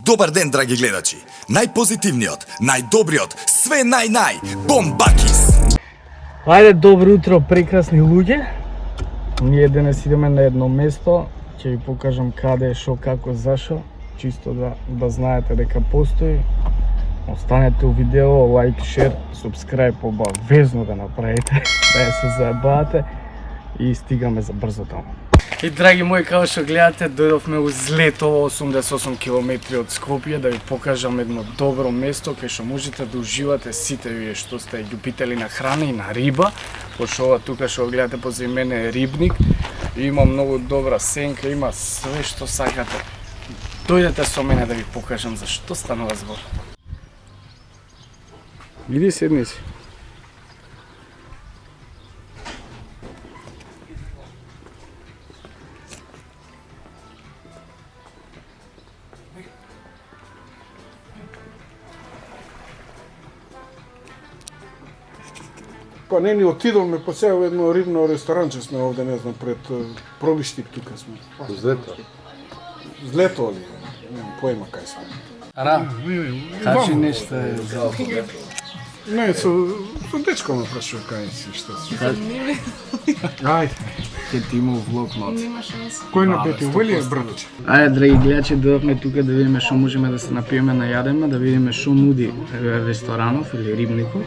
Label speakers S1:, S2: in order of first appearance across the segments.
S1: Добар ден, драги гледачи. Најпозитивниот, најдобриот, све нај, Бомбакис.
S2: Ајде, добро утро, прекрасни луѓе. Ние денес идеме на едно место, ќе ви покажам каде, шо, како, зашо, чисто да знаете дека постои. Останете у видео, лайк, шер, субскрайб, обавезно да направите, да ја се заебавате и стигаме за брзо таму. И драги мои, како што гледате, дојдовме узлетово 88 км од Скопје да ви покажам едно добро место кај што можете да уживате сите вие што сте љубители на храна и на риба, пошто ова тука што го гледате позади мене е рибник и има многу добра сенка, има све што сакате. Дојдете со мене да ви покажам за што станува збор. Иди седни си.
S3: Па не ни отидовме по сега во едно рибно ресторанче сме овде, не знам, пред Пробиштик тука сме.
S4: Злето.
S3: Злето ли? Немам појма кај сме.
S2: Ара, кажи нешто за...
S3: Не, со дечко ме прашува кај си, што си. Ајде.
S2: Ќе ти има влог нот.
S3: Кој на пети увели братче?
S2: Ајде, драги гледачи, дојдовме тука да видиме што можеме да се напиеме, најадеме, да видиме што нуди ресторанов или рибников.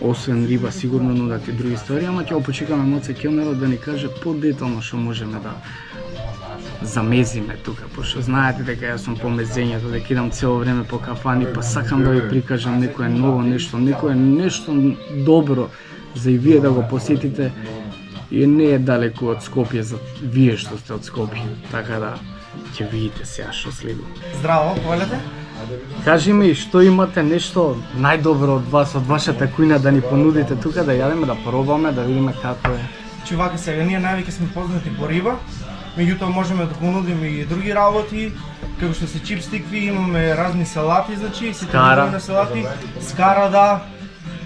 S2: Освен риба, сигурно нудат и други ствари, ама ќе почекаме моце келнерот да ни каже подетално што можеме да замезиме тука, пошто знаете дека јас сум по мезењето, дека идам цело време по кафани, па сакам да ви прикажам некое ново нешто, некое нешто добро за и вие да го посетите и не е далеку од Скопје за вие што сте од Скопје, така да ќе видите сега што следува.
S5: Здраво, повелете?
S2: Кажи ми што имате нешто најдобро од вас, од вашата кујна да ни понудите тука да јадеме, да пробаме, да видиме како е.
S5: Чувака сега, ние највеќе сме познати по риба, меѓутоа можеме да понудиме и други работи, како што се чипстикви, имаме разни салати, значи, сите
S2: Скара.
S5: видови на салати, скара да,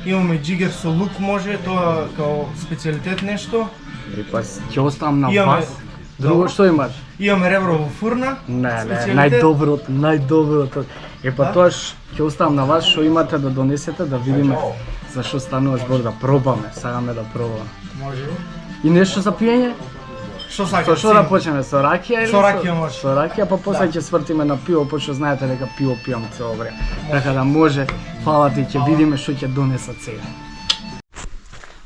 S5: имаме джигер со лук може, тоа као специјалитет нешто.
S2: И па ќе оставам на
S5: Имаме-
S2: вас. Друго што имате?
S5: Имаме ребро во фурна,
S2: Не,
S5: специјалитет.
S2: најдоброто. Е па
S5: Да?
S2: тоаш ќе оставам на вас што имате да донесете да видиме за што станува збор, да пробаме, сакаме да пробаме.
S5: може.
S2: И нешто за пиење?
S5: Што
S2: Со
S5: сакате?
S2: што да почнеме, со ракија или
S5: Со ракија може.
S2: Со ракија, па после ќе свртиме на пиво, пошто знаете дека пиво пијам цело време. Така да може, фала ти, ќе видиме што ќе донесат сега.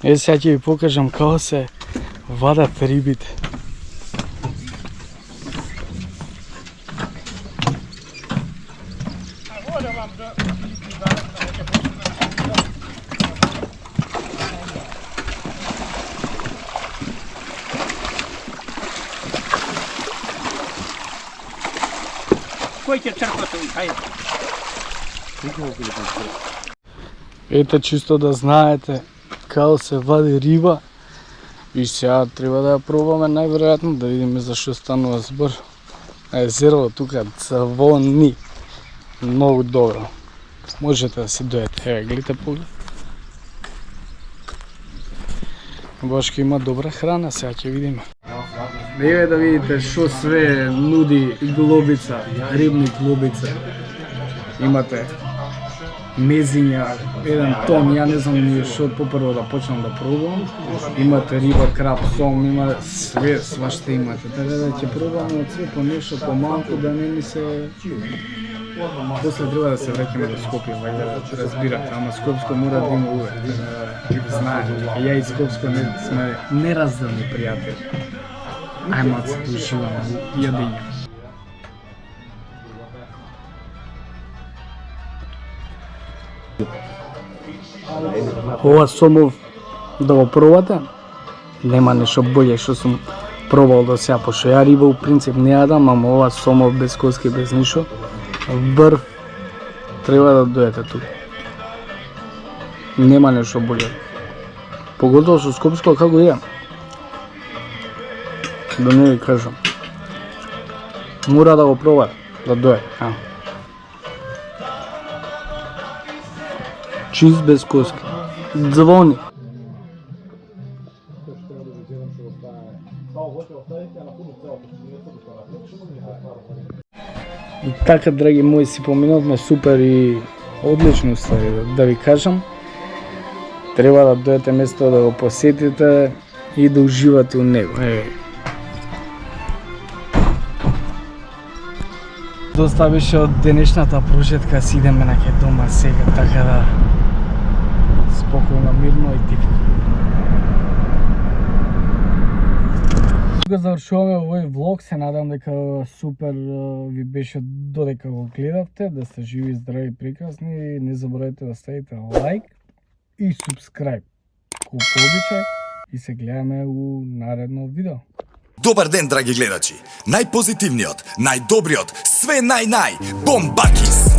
S2: Е, сега ќе ви покажам како се вадат рибите.
S5: Кој ќе черкото ви, хајде.
S2: Ете, чисто да знаете како се вади риба и сега треба да ја пробаме најверојатно да видиме за што станува збор. Езеро тука цвони многу добро. Можете да си дојдете, еве гледате поглед. Баш ќе има добра храна, сега ќе видиме. Еве да видите што све нуди Глобица, рибник Глобица. Имате мезиња, еден тон, ја не знам ни што попрво да почнам да пробувам. Имате риба, краб, сом, има све, свашта имате. Така да ќе пробаме од све по нешто, по малку, да не ми се... После треба да се враќаме до Скопје, вајде да разбирате, ама Скопско мора да има увек. Знаете, ја и Скопско не сме неразделни пријатели. Ајмо да се доживаме јадење. Ова сомов да го пробате, нема нешто боље што сум пробал до сега, пошто ја риба у принцип не јадам, ама ова сомов без коски, без ништо, брв, треба да дојдете тука. Нема нешто боље. Поготово со Скопско како е, да не ви кажам. Мора да го пробате, да дојдете. Чиз без коски. Звони. И Така, драги мои, си поминавме супер и одлично ствари, да ви кажам. Треба да дојдете место да го посетите и да уживате у него. Доста беше од денешната прожетка, си идеме на ке дома сега, така да спокојно, мирно и тихо. Тука завршуваме овој влог, се надам дека супер ви беше додека го гледавте, да сте живи, здрави, прекрасни, не заборавајте да ставите лайк и субскрайб, колку обичај, и се гледаме у наредно видео.
S1: Добар ден, драги гледачи! Најпозитивниот, најдобриот, све нај-нај, Бомбакис!